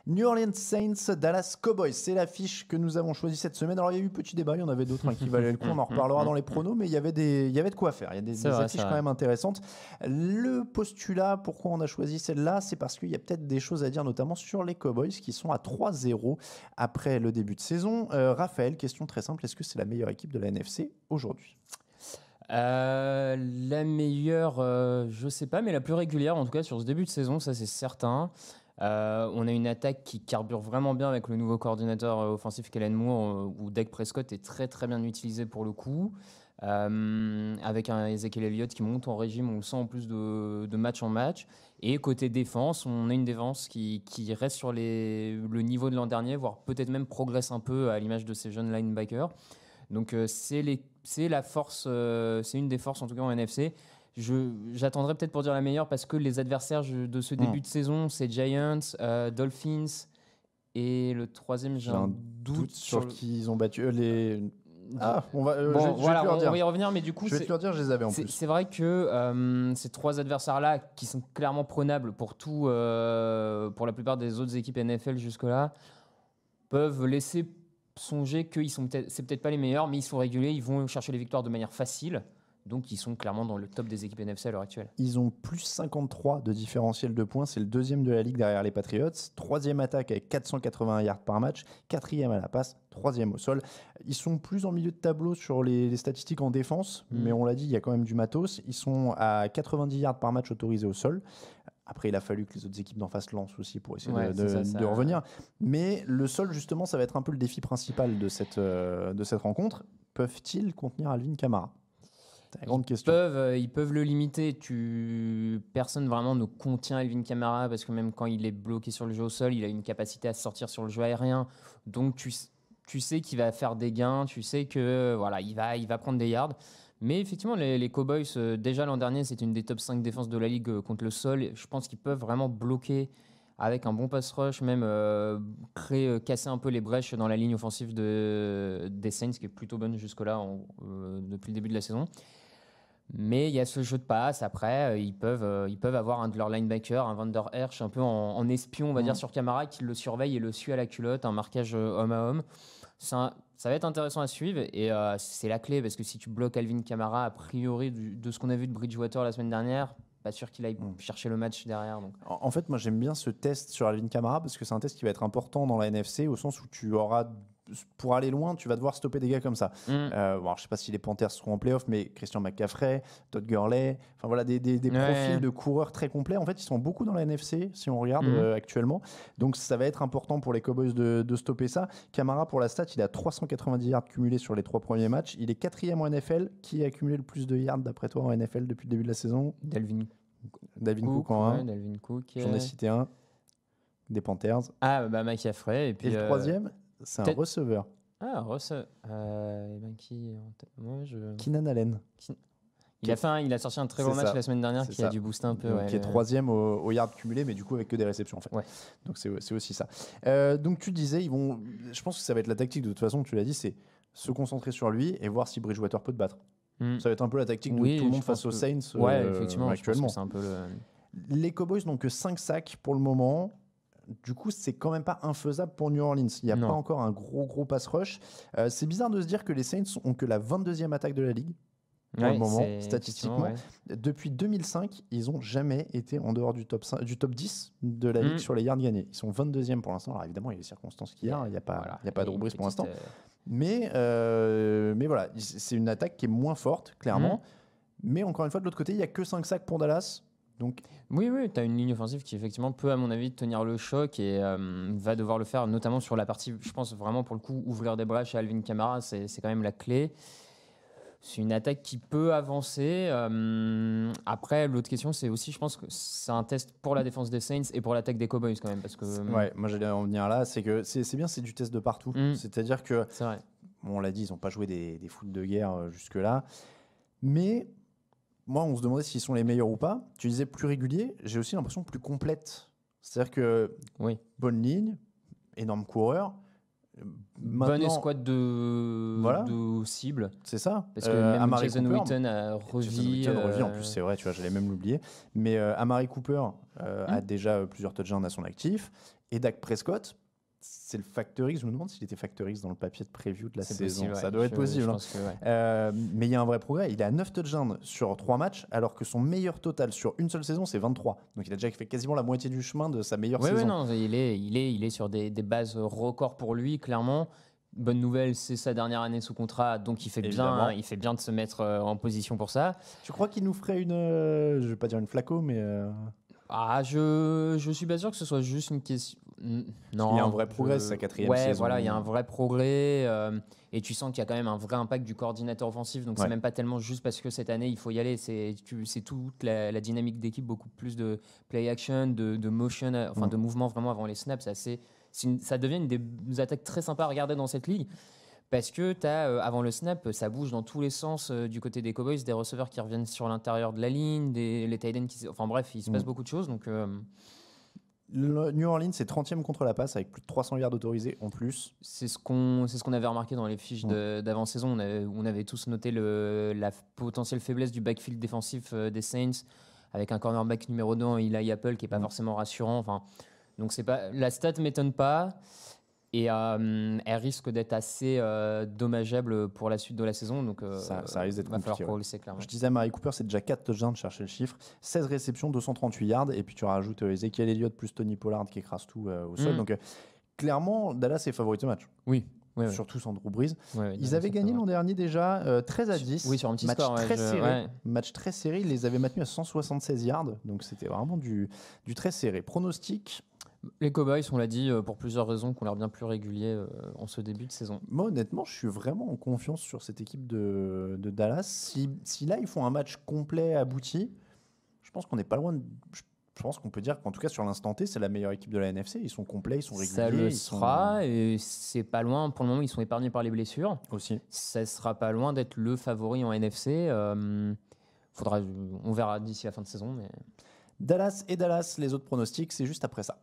New Orleans Saints, Dallas Cowboys, c'est l'affiche que nous avons choisie cette semaine. Alors il y a eu petit débat, il y en avait d'autres qui valaient le coup, on en reparlera dans les pronos, mais il y avait de quoi faire, il y a des affiches quand même intéressantes. Le postulat, pourquoi on a choisi celle-là, c'est parce qu'il y a peut-être des choses à dire, notamment sur les Cowboys qui sont à 3-0 après le début de saison. Raphaël, question très simple, est-ce que c'est la meilleure équipe de la NFC aujourd'hui ? La meilleure, je sais pas, mais la plus régulière en tout cas sur ce début de saison, ça c'est certain. On a une attaque qui carbure vraiment bien avec le nouveau coordinateur offensif Kellen Moore, où Dak Prescott est très très bien utilisé pour le coup, avec un Ezekiel Elliott qui monte en régime, on le sent en plus de match en match. Et côté défense, on a une défense qui reste sur le niveau de l'an dernier, voire peut-être même progresse un peu à l'image de ces jeunes linebackers. Donc c'est la force, c'est une des forces en tout cas en NFC. J'attendrai peut-être pour dire la meilleure parce que les adversaires de ce début de saison, c'est Giants, Dolphins et le troisième, j'ai un doute sur qui ils ont battu les. On va y revenir, mais du coup, je vais te le dire, je les avais en plus. C'est vrai que ces trois adversaires-là, qui sont clairement prenables pour la plupart des autres équipes NFL jusque-là, peuvent laisser songer que c'est peut-être pas les meilleurs, mais ils sont réguliers, ils vont chercher les victoires de manière facile. Donc, ils sont clairement dans le top des équipes NFC à l'heure actuelle. Ils ont plus 53 de différentiel de points. C'est le deuxième de la ligue derrière les Patriots. Troisième attaque avec 481 yards par match. Quatrième à la passe. Troisième au sol. Ils sont plus en milieu de tableau sur les statistiques en défense. Mais on l'a dit, il y a quand même du matos. Ils sont à 90 yards par match autorisés au sol. Après, il a fallu que les autres équipes d'en face lancent aussi pour essayer de revenir. Mais le sol, justement, ça va être un peu le défi principal de cette rencontre. Peuvent-ils contenir Alvin Kamara ? Grande question. Ils peuvent le limiter. Personne vraiment ne contient Alvin Kamara parce que même quand il est bloqué sur le jeu au sol, il a une capacité à sortir sur le jeu aérien. Donc tu sais qu'il va faire des gains, tu sais que il va prendre des yards. Mais effectivement, les Cowboys, déjà l'an dernier, c'était une des top 5 défenses de la ligue contre le sol. Je pense qu'ils peuvent vraiment bloquer avec un bon pass rush, même casser un peu les brèches dans la ligne offensive des Saints, qui est plutôt bonne jusque-là depuis le début de la saison. Mais il y a ce jeu de passe. Après, ils peuvent avoir un de leurs linebackers, un Van Der Hersch, un peu en espion, on va dire, sur Kamara, qui le surveille et le suit à la culotte, un marquage homme à homme. Ça va être intéressant à suivre et c'est la clé parce que si tu bloques Alvin Kamara, a priori, de ce qu'on a vu de Bridgewater la semaine dernière, pas sûr qu'il aille chercher le match derrière. Donc. En fait, moi, j'aime bien ce test sur Alvin Kamara parce que c'est un test qui va être important dans la NFC au sens où tu auras, pour aller loin, tu vas devoir stopper des gars comme ça. Je ne sais pas si les Panthers seront en playoff, mais Christian McCaffrey, Todd Gurley, enfin voilà, des profils de coureurs très complets. En fait, ils sont beaucoup dans la NFC si on regarde actuellement. Donc, ça va être important pour les Cowboys de stopper ça. Kamara, pour la stat, il a 390 yards cumulés sur les 3 premiers matchs. Il est 4e en NFL. Qui a cumulé le plus de yards d'après toi en NFL depuis le début de la saison ? Dalvin Cook en 1. Dalvin Cook. J'en ai cité un. Des Panthers. McCaffrey. Et le troisième, c'est un receveur. Receveur. Keenan Allen. Il a sorti un très bon match la semaine dernière qui a dû booster un peu. Donc, qui est 3e au yard cumulé, mais du coup avec que des réceptions en fait. Ouais. Donc c'est aussi ça. Donc tu disais, je pense que ça va être la tactique de toute façon, tu l'as dit, c'est se concentrer sur lui et voir si Bridgewater peut te battre. Ça va être un peu la tactique de tout le monde face aux Saints effectivement, actuellement. Je pense que c'est un peu Les Cowboys n'ont que 5 sacs pour le moment. Du coup, c'est quand même pas infaisable pour New Orleans. Il n'y a pas encore un gros pass rush. C'est bizarre de se dire que les Saints ont que la 22e attaque de la ligue. Pour le moment, statistiquement. Depuis 2005, ils n'ont jamais été en dehors du top 10 de la ligue sur les yards gagnés. Ils sont 22e pour l'instant. Alors évidemment, il y a les circonstances qu'il y a. Il n'y a pas de rubrique pour l'instant. Mais voilà, c'est une attaque qui est moins forte, clairement. Mais encore une fois, de l'autre côté, il n'y a que 5 sacs pour Dallas. Donc... Oui, tu as une ligne offensive qui effectivement peut, à mon avis, tenir le choc et va devoir le faire, notamment sur la partie, je pense vraiment pour le coup, ouvrir des brèches à Alvin Kamara, c'est quand même la clé. C'est une attaque qui peut avancer. Après, l'autre question, c'est aussi, je pense que c'est un test pour la défense des Saints et pour l'attaque des Cowboys quand même. Parce que, moi j'allais en venir là, c'est que c'est bien, c'est du test de partout. C'est-à-dire que, on l'a dit, ils n'ont pas joué des foot de guerre jusque-là. Mais moi, on se demandait s'ils sont les meilleurs ou pas. Tu disais plus réguliers, j'ai aussi l'impression plus complète. C'est-à-dire que bonne ligne, énorme coureur. Bonne escouade de cible. C'est ça. Parce que même Amari Jason Cooper, Witten a revu. En plus, c'est vrai, tu vois, j'allais même l'oublier. Mais Amari Cooper a déjà plusieurs touchdowns à son actif. Et Dak Prescott, c'est le Factor X. Je me demande s'il était Factor X dans le papier de preview de la saison. Possible, ça doit être possible. Mais il y a un vrai progrès. Il est à 9 touchdowns sur 3 matchs, alors que son meilleur total sur une seule saison, c'est 23. Donc il a déjà fait quasiment la moitié du chemin de sa meilleure saison. Non, il est sur des bases records pour lui, clairement. Bonne nouvelle, c'est sa dernière année sous contrat, donc il fait bien de se mettre en position pour ça. Tu crois qu'il nous ferait je vais pas dire une flaco, mais... je suis pas sûr que ce soit juste une question. Non, il y a un vrai progrès, c'est sa 4e saison. Voilà, il y a un vrai progrès. Et tu sens qu'il y a quand même un vrai impact du coordinateur offensif. Donc, c'est même pas tellement juste parce que cette année, il faut y aller. C'est toute la dynamique d'équipe, beaucoup plus de play action, de motion, de mouvement vraiment avant les snaps. Ça devient une des attaques très sympas à regarder dans cette ligue. Parce que avant le snap, ça bouge dans tous les sens du côté des Cowboys, des receveurs qui reviennent sur l'intérieur de la ligne, les tight ends enfin bref, il se passe beaucoup de choses. Donc, New Orleans est 30e contre la passe avec plus de 300 yards autorisés en plus. C'est ce qu'on avait remarqué dans les fiches d'avant-saison. On avait tous noté la potentielle faiblesse du backfield défensif des Saints avec un cornerback numéro 2, Eli Apple, qui n'est pas forcément rassurant. Enfin, donc la stat ne m'étonne pas. Et elle risque d'être assez dommageable pour la suite de la saison. Donc, ça risque d'être compliqué. Clairement. Je disais, Amari Cooper, c'est déjà 4 touchdowns de chercher le chiffre. 16 réceptions, 238 yards. Et puis tu rajoutes Ezekiel Elliott plus Tony Pollard qui écrase tout au sol. Donc clairement, Dallas est favori de ce match. Oui. Surtout sans Drew Brees. Ouais, ils avaient gagné l'an dernier déjà 13-10. Oui, sur un petit match score. Très serré. Match très serré. Ils les avaient maintenus à 176 yards. Donc c'était vraiment du très serré. Pronostic. Les Cowboys, on l'a dit, pour plusieurs raisons, qui ont l'air bien plus réguliers en ce début de saison. Moi, honnêtement, je suis vraiment en confiance sur cette équipe de Dallas. Si là, ils font un match complet, abouti, je pense qu'on n'est pas loin de... Je pense qu'on peut dire qu'en tout cas, sur l'instant T, c'est la meilleure équipe de la NFC. Ils sont complets, ils sont réguliers. Ça le sera, et c'est pas loin. Pour le moment, ils sont épargnés par les blessures. Aussi. Ça sera pas loin d'être le favori en NFC. On verra d'ici la fin de saison. Mais... Dallas, les autres pronostics, c'est juste après ça.